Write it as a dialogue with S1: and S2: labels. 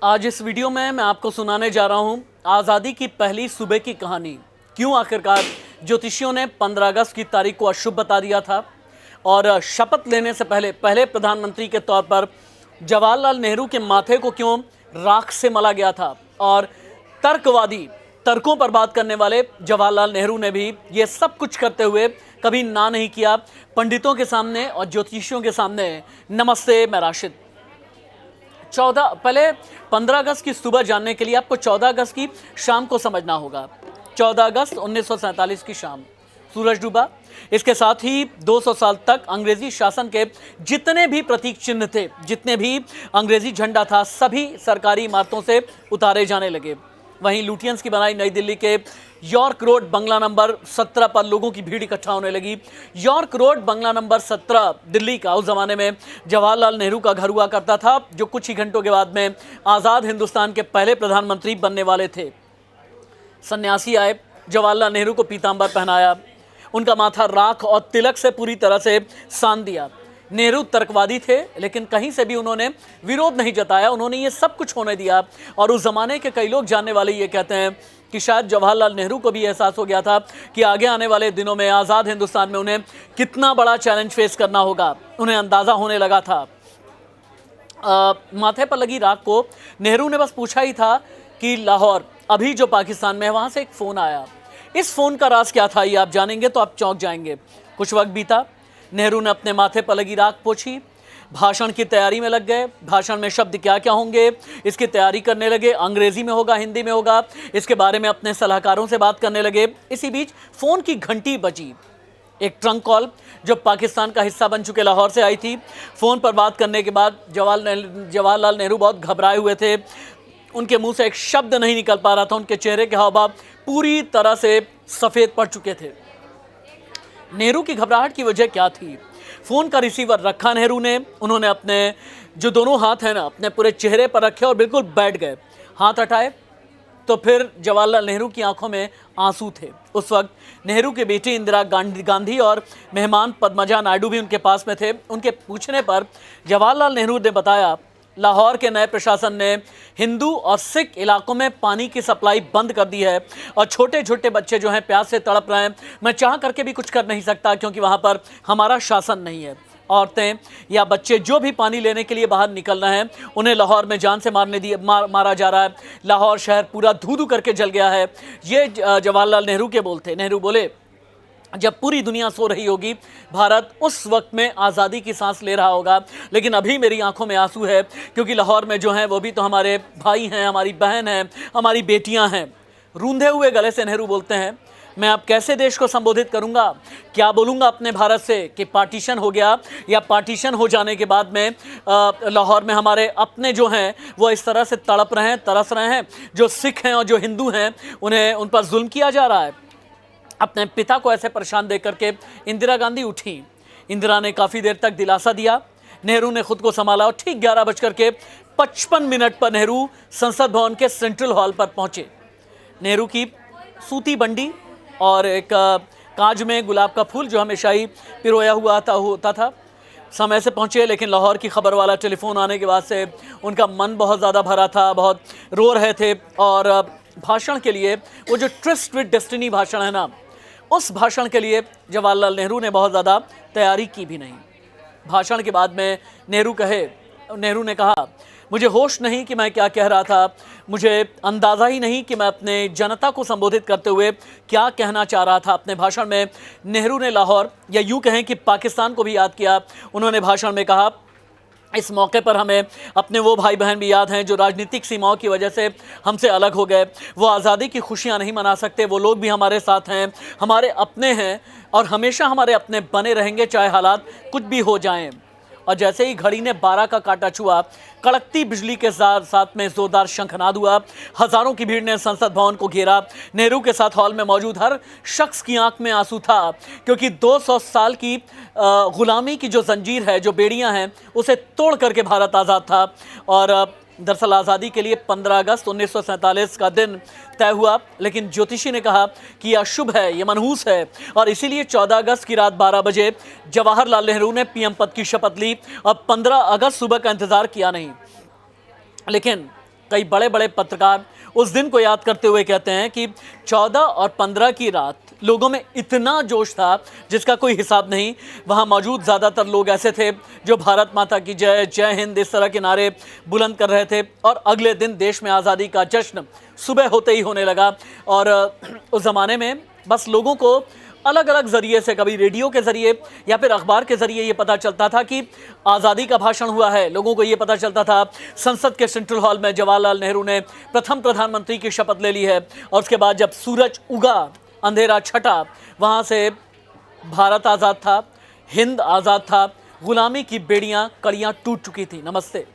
S1: आज इस वीडियो में मैं आपको सुनाने जा रहा हूं आज़ादी की पहली सुबह की कहानी। क्यों आखिरकार ज्योतिषियों ने 15 अगस्त की तारीख को अशुभ बता दिया था और शपथ लेने से पहले प्रधानमंत्री के तौर पर जवाहरलाल नेहरू के माथे को क्यों राख से मला गया था। और तर्कवादी, तर्कों पर बात करने वाले जवाहरलाल नेहरू ने भी ये सब कुछ करते हुए कभी ना नहीं किया पंडितों के सामने और ज्योतिषियों के सामने। नमस्ते, मैं राशिद। 15 अगस्त की सुबह जानने के लिए आपको 14 अगस्त की शाम को समझना होगा। 14 अगस्त 1947 की शाम सूरज डूबा। इसके साथ ही 200 साल तक अंग्रेजी शासन के जितने भी प्रतीक चिन्ह थे, जितने भी अंग्रेजी झंडा था, सभी सरकारी इमारतों से उतारे जाने लगे। वहीं लुटियंस की बनाई नई दिल्ली के यॉर्क रोड बंगला नंबर 17 पर लोगों की भीड़ इकट्ठा होने लगी। यॉर्क रोड बंगला नंबर 17 दिल्ली का उस जमाने में जवाहरलाल नेहरू का घर हुआ करता था, जो कुछ ही घंटों के बाद में आज़ाद हिंदुस्तान के पहले प्रधानमंत्री बनने वाले थे। सन्यासी आए, जवाहरलाल नेहरू को पीतांबर पहनाया, उनका माथा राख और तिलक से पूरी तरह से सान दिया। नेहरू तर्कवादी थे, लेकिन कहीं से भी उन्होंने विरोध नहीं जताया। उन्होंने ये सब कुछ होने दिया। और उस ज़माने के कई लोग जानने वाले ये कहते हैं कि शायद जवाहरलाल नेहरू को भी एहसास हो गया था कि आगे आने वाले दिनों में आज़ाद हिंदुस्तान में उन्हें कितना बड़ा चैलेंज फेस करना होगा। उन्हें अंदाज़ा होने लगा था। माथे पर लगी राख को नेहरू ने बस पूछा ही था कि लाहौर, अभी जो पाकिस्तान में है, वहाँ से एक फ़ोन आया। इस फ़ोन का राज क्या था ये आप जानेंगे तो आप चौंक जाएंगे। कुछ वक्त बीता, नेहरू ने अपने माथे पर लगी राख पोंछी, भाषण की तैयारी में लग गए। भाषण में शब्द क्या क्या होंगे इसकी तैयारी करने लगे। अंग्रेजी में होगा, हिंदी में होगा, इसके बारे में अपने सलाहकारों से बात करने लगे। इसी बीच फ़ोन की घंटी बजी। एक ट्रंक कॉल जो पाकिस्तान का हिस्सा बन चुके लाहौर से आई थी। फ़ोन पर बात करने के बाद जवाहरलाल नेहरू बहुत घबराए हुए थे। उनके मुंह से एक शब्द नहीं निकल पा रहा था। उनके चेहरे के हाव भाव पूरी तरह से सफ़ेद पड़ चुके थे। नेहरू की घबराहट की वजह क्या थी? फ़ोन का रिसीवर रखा नेहरू ने। उन्होंने अपने जो दोनों हाथ हैं ना, अपने पूरे चेहरे पर रखे और बिल्कुल बैठ गए। हाथ हटाए तो फिर जवाहरलाल नेहरू की आंखों में आंसू थे। उस वक्त नेहरू की बेटी इंदिरा गांधी और मेहमान पद्मजा नायडू भी उनके पास में थे। उनके पूछने पर जवाहरलाल नेहरू ने बताया, लाहौर के नए प्रशासन ने हिंदू और सिख इलाकों में पानी की सप्लाई बंद कर दी है और छोटे छोटे बच्चे जो हैं प्यास से तड़प रहे हैं। मैं चाह करके भी कुछ कर नहीं सकता क्योंकि वहाँ पर हमारा शासन नहीं है। औरतें या बच्चे जो भी पानी लेने के लिए बाहर निकल रहे हैं, उन्हें लाहौर में जान से मारा जा रहा है। लाहौर शहर पूरा धू धू करके जल गया है। ये जवाहरलाल नेहरू के बोल थे। नेहरू बोले, जब पूरी दुनिया सो रही होगी, भारत उस वक्त में आज़ादी की सांस ले रहा होगा, लेकिन अभी मेरी आंखों में आंसू है क्योंकि लाहौर में जो हैं वो भी तो हमारे भाई हैं, हमारी बहन हैं, हमारी बेटियां हैं। रूंधे हुए गले से नेहरू बोलते हैं, मैं अब कैसे देश को संबोधित करूंगा? क्या बोलूंगा अपने भारत से कि पार्टीशन हो गया, या पार्टीशन हो जाने के बाद में लाहौर में हमारे अपने जो हैं वो इस तरह से तड़प रहे हैं, तरस रहे हैं। जो सिख हैं और जो हिंदू हैं उन पर जुल्म किया जा रहा है। अपने पिता को ऐसे परेशान देख करके इंदिरा गांधी उठी। इंदिरा ने काफ़ी देर तक दिलासा दिया। नेहरू ने खुद को संभाला और ठीक 11:55 पर नेहरू संसद भवन के सेंट्रल हॉल पर पहुंचे। नेहरू की सूती बंडी और एक कांच में गुलाब का फूल जो हमेशा ही पिरोया हुआ होता था। समय से पहुंचे, लेकिन लाहौर की खबर वाला टेलीफोन आने के बाद से उनका मन बहुत ज़्यादा भरा था, बहुत रो रहे थे। और भाषण के लिए, वो जो ट्रस्ट विद डेस्टिनी भाषण है ना, उस भाषण के लिए जवाहरलाल नेहरू ने बहुत ज़्यादा तैयारी की भी नहीं। भाषण के बाद में नेहरू ने कहा, मुझे होश नहीं कि मैं क्या कह रहा था। मुझे अंदाज़ा ही नहीं कि मैं अपने जनता को संबोधित करते हुए क्या कहना चाह रहा था। अपने भाषण में नेहरू ने लाहौर, या यूँ कहें कि पाकिस्तान को भी याद किया। उन्होंने भाषण में कहा, इस मौके पर हमें अपने वो भाई बहन भी याद हैं जो राजनीतिक सीमाओं की वजह से हमसे अलग हो गए। वो आज़ादी की खुशियां नहीं मना सकते। वो लोग भी हमारे साथ हैं, हमारे अपने हैं और हमेशा हमारे अपने बने रहेंगे, चाहे हालात कुछ भी हो जाएं। और जैसे ही घड़ी ने 12 का काटा छुआ, कड़कती बिजली के साथ में जोरदार शंखनाद हुआ। हज़ारों की भीड़ ने संसद भवन को घेरा। नेहरू के साथ हॉल में मौजूद हर शख्स की आंख में आंसू था, क्योंकि 200 साल की गुलामी की जो जंजीर है, जो बेड़ियां हैं, उसे तोड़ करके भारत आज़ाद था। और दरअसल आज़ादी के लिए 15 अगस्त 1947 का दिन तय हुआ, लेकिन ज्योतिषी ने कहा कि यह अशुभ है, यह मनहूस है, और इसीलिए 14 अगस्त की रात 12 बजे जवाहरलाल नेहरू ने पीएम पद की शपथ ली और 15 अगस्त सुबह का इंतजार किया नहीं। लेकिन कई बड़े बड़े पत्रकार उस दिन को याद करते हुए कहते हैं कि 14 और 15 की रात लोगों में इतना जोश था जिसका कोई हिसाब नहीं। वहां मौजूद ज़्यादातर लोग ऐसे थे जो भारत माता की जय, जय हिंद इस तरह के नारे बुलंद कर रहे थे। और अगले दिन देश में आज़ादी का जश्न सुबह होते ही होने लगा। और उस ज़माने में बस लोगों को अलग अलग ज़रिए से, कभी रेडियो के ज़रिए या फिर अखबार के ज़रिए ये पता चलता था कि आज़ादी का भाषण हुआ है। लोगों को ये पता चलता था संसद के सेंट्रल हॉल में जवाहरलाल नेहरू ने प्रथम प्रधानमंत्री की शपथ ले ली है। और उसके बाद जब सूरज उगा, अंधेरा छटा, वहाँ से भारत आज़ाद था, हिंद आज़ाद था, गुलामी की बेड़ियाँ कड़ियाँ टूट चुकी थी। नमस्ते।